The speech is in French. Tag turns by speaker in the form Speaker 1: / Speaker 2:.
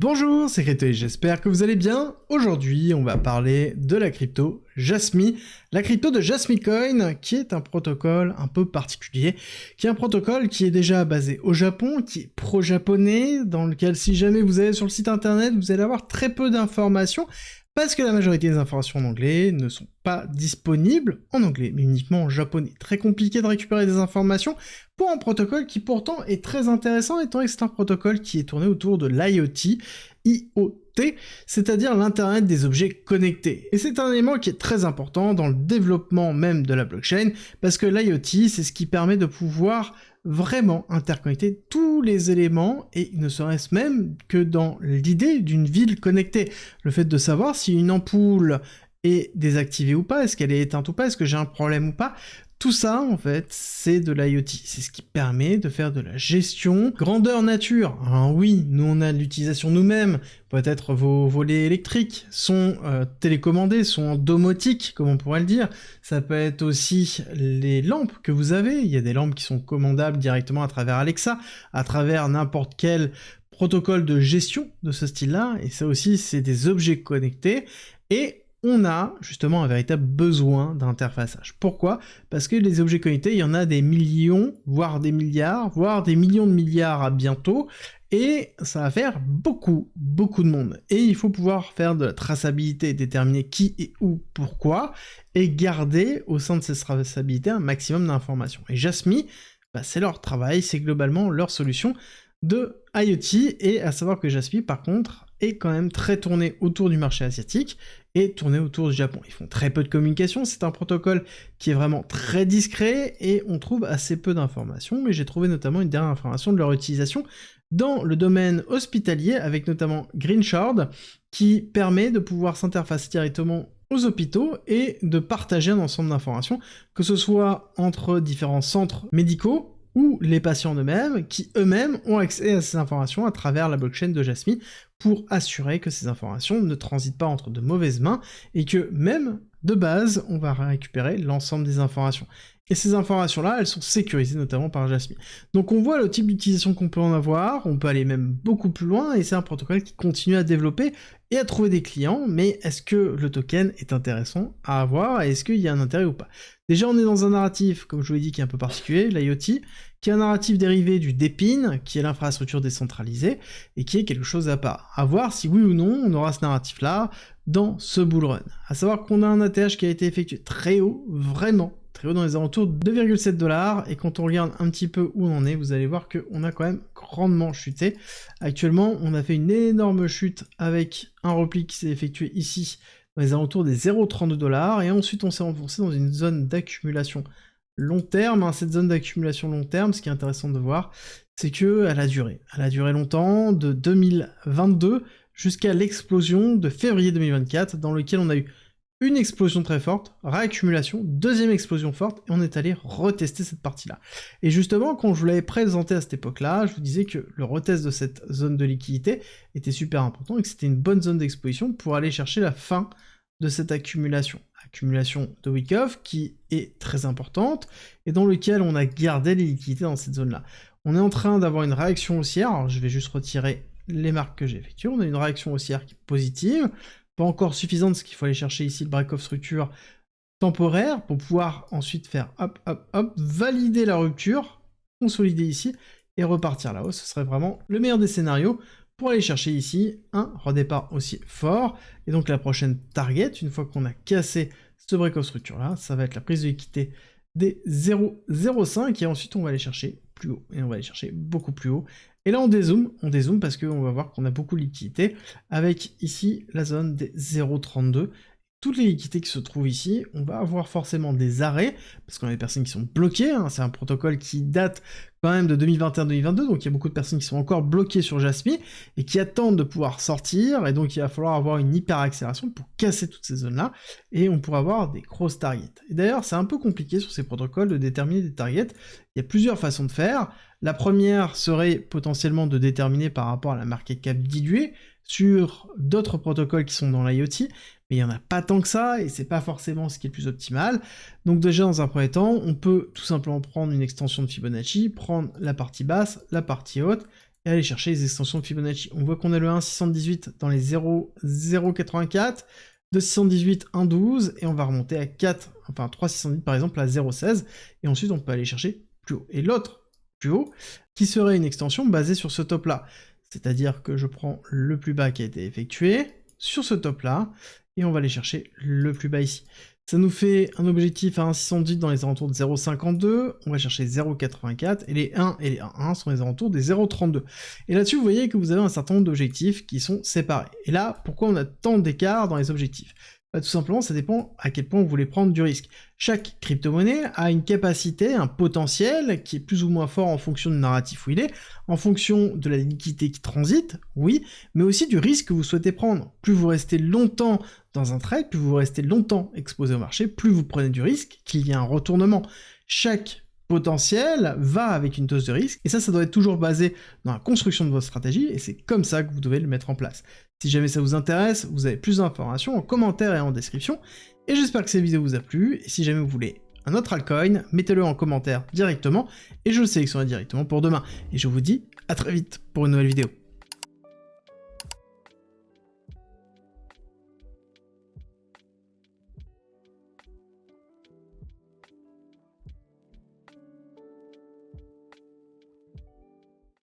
Speaker 1: Bonjour, c'est Créto et j'espère que vous allez bien. Aujourd'hui, on va parler de la crypto Jasmy, la crypto de Jasmy Coin, qui est un protocole un peu particulier, qui est un protocole qui est déjà basé au Japon, qui est pro-japonais, dans lequel si jamais vous allez sur le site internet, vous allez avoir très peu d'informations, parce que la majorité des informations en anglais ne sont pas disponibles en anglais, mais uniquement en japonais. Très compliqué de récupérer des informations pour un protocole qui pourtant est très intéressant, étant donné que c'est un protocole qui est tourné autour de l'IoT, IoT, c'est-à-dire l'Internet des objets connectés. Et c'est un élément qui est très important dans le développement même de la blockchain, parce que l'IoT, c'est ce qui permet de pouvoir vraiment interconnecter tous les éléments, et ne serait-ce même que dans l'idée d'une ville connectée. Le fait de savoir si une ampoule est désactivée ou pas, est-ce qu'elle est éteinte ou pas, est-ce que j'ai un problème ou pas, tout ça, en fait, c'est de l'IoT. C'est ce qui permet de faire de la gestion grandeur nature. Alors oui, nous on a l'utilisation nous-mêmes. Peut-être vos volets électriques sont télécommandés, sont en domotique, comme on pourrait le dire. Ça peut être aussi les lampes que vous avez. Il y a des lampes qui sont commandables directement à travers Alexa, à travers n'importe quel protocole de gestion de ce style-là. Et ça aussi, c'est des objets connectés. Et on a justement un véritable besoin d'interfaçage. Pourquoi? Parce que les objets connectés, il y en a des millions, voire des milliards, voire des millions de milliards à bientôt, et ça va faire beaucoup de monde. Et il faut pouvoir faire de la traçabilité, déterminer qui et où, pourquoi, et garder au sein de cette traçabilité un maximum d'informations. Et Jasmy, c'est leur travail, c'est globalement leur solution de IoT, et à savoir que Jasmy, par contre, est quand même très tourné autour du marché asiatique, et tourné autour du Japon. Ils font très peu de communication, c'est un protocole qui est vraiment très discret, et on trouve assez peu d'informations, mais j'ai trouvé notamment une dernière information de leur utilisation dans le domaine hospitalier, avec notamment Greenshard, qui permet de pouvoir s'interfacer directement aux hôpitaux et de partager un ensemble d'informations, que ce soit entre différents centres médicaux, ou les patients eux-mêmes, qui eux-mêmes ont accès à ces informations à travers la blockchain de Jasmy, pour assurer que ces informations ne transitent pas entre de mauvaises mains, et que même de base, on va récupérer l'ensemble des informations. Et ces informations-là, elles sont sécurisées notamment par Jasmy. Donc on voit le type d'utilisation qu'on peut en avoir, on peut aller même beaucoup plus loin, et c'est un protocole qui continue à développer et à trouver des clients, mais est-ce que le token est intéressant à avoir, et est-ce qu'il y a un intérêt ou pas? Déjà, on est dans un narratif, comme je vous l'ai dit, qui est un peu particulier, l'IoT, qui est un narratif dérivé du DePIN, qui est l'infrastructure décentralisée, et qui est quelque chose à part. À voir si oui ou non, on aura ce narratif-là dans ce bull run. À savoir qu'on a un ATH qui a été effectué très haut, vraiment très haut, dans les alentours de 2,7 $, et quand on regarde un petit peu où on en est, vous allez voir qu'on a quand même grandement chuté. Actuellement, on a fait une énorme chute avec un repli qui s'est effectué ici, dans les alentours des 0,32 $, et ensuite on s'est renforcé dans une zone d'accumulation long terme. Cette zone d'accumulation long terme, ce qui est intéressant de voir, c'est qu'elle a duré. Elle a duré longtemps, de 2022 jusqu'à l'explosion de février 2024, dans lequel on a eu une explosion très forte, réaccumulation, deuxième explosion forte, et on est allé retester cette partie-là. Et justement, quand je vous l'avais présenté à cette époque-là, je vous disais que le retest de cette zone de liquidité était super important, et que c'était une bonne zone d'exposition pour aller chercher la fin de cette accumulation. Accumulation de week-off qui est très importante, et dans lequel on a gardé les liquidités dans cette zone-là. On est en train d'avoir une réaction haussière, alors je vais juste retirer les marques que j'ai effectuées, on a une réaction haussière qui est positive, pas encore suffisante, parce qu'il faut aller chercher ici le break-off structure temporaire, pour pouvoir ensuite faire hop, hop, hop, valider la rupture, consolider ici, et repartir là-haut. Ce serait vraiment le meilleur des scénarios, pour aller chercher ici un redépart aussi fort, et donc la prochaine target, une fois qu'on a cassé ce break-off structure-là, ça va être la prise de liquidité des 0,05, et ensuite on va aller chercher plus haut, et on va aller chercher beaucoup plus haut. Et là on dézoome parce qu'on va voir qu'on a beaucoup de liquidités, avec ici la zone des 0,32. Toutes les liquidités qui se trouvent ici, on va avoir forcément des arrêts, parce qu'on a des personnes qui sont bloquées, c'est un protocole qui date quand même de 2021-2022, donc il y a beaucoup de personnes qui sont encore bloquées sur Jasmy, et qui attendent de pouvoir sortir, et donc il va falloir avoir une hyper accélération pour casser toutes ces zones-là, et on pourra avoir des grosses targets. Et d'ailleurs, c'est un peu compliqué sur ces protocoles de déterminer des targets, il y a plusieurs façons de faire. La première serait potentiellement de déterminer par rapport à la market cap diluée, sur d'autres protocoles qui sont dans l'IoT, mais il n'y en a pas tant que ça, et c'est pas forcément ce qui est le plus optimal. Donc déjà, dans un premier temps, on peut tout simplement prendre une extension de Fibonacci, prendre la partie basse, la partie haute, et aller chercher les extensions de Fibonacci. On voit qu'on a le 1,618 dans les 0,084, 2,618, 1,12, et on va remonter à 4, enfin 3,618 par exemple à 0,16, et ensuite on peut aller chercher plus haut. Et l'autre plus haut, qui serait une extension basée sur ce top-là. C'est-à-dire que je prends le plus bas qui a été effectué sur ce top-là, et on va aller chercher le plus bas ici. Ça nous fait un objectif à 1,618 dans les alentours de 0,52, on va chercher 0,84, et les 1 et les 1,1 sont les alentours des 0,32. Et là-dessus, vous voyez que vous avez un certain nombre d'objectifs qui sont séparés. Et là, pourquoi on a tant d'écart dans les objectifs ? Bah, tout simplement, ça dépend à quel point vous voulez prendre du risque. Chaque crypto-monnaie a une capacité, un potentiel qui est plus ou moins fort en fonction du narratif où il est, en fonction de la liquidité qui transite, oui, mais aussi du risque que vous souhaitez prendre. Plus vous restez longtemps dans un trade, plus vous restez longtemps exposé au marché, plus vous prenez du risque qu'il y ait un retournement. Chaque potentiel va avec une dose de risque, et ça doit être toujours basé dans la construction de votre stratégie, et c'est comme ça que vous devez le mettre en place. Si jamais ça vous intéresse, vous avez plus d'informations en commentaire et en description, et j'espère que cette vidéo vous a plu, et si jamais vous voulez un autre altcoin, mettez-le en commentaire directement, et je le sélectionnerai directement pour demain. Et je vous dis à très vite pour une nouvelle vidéo.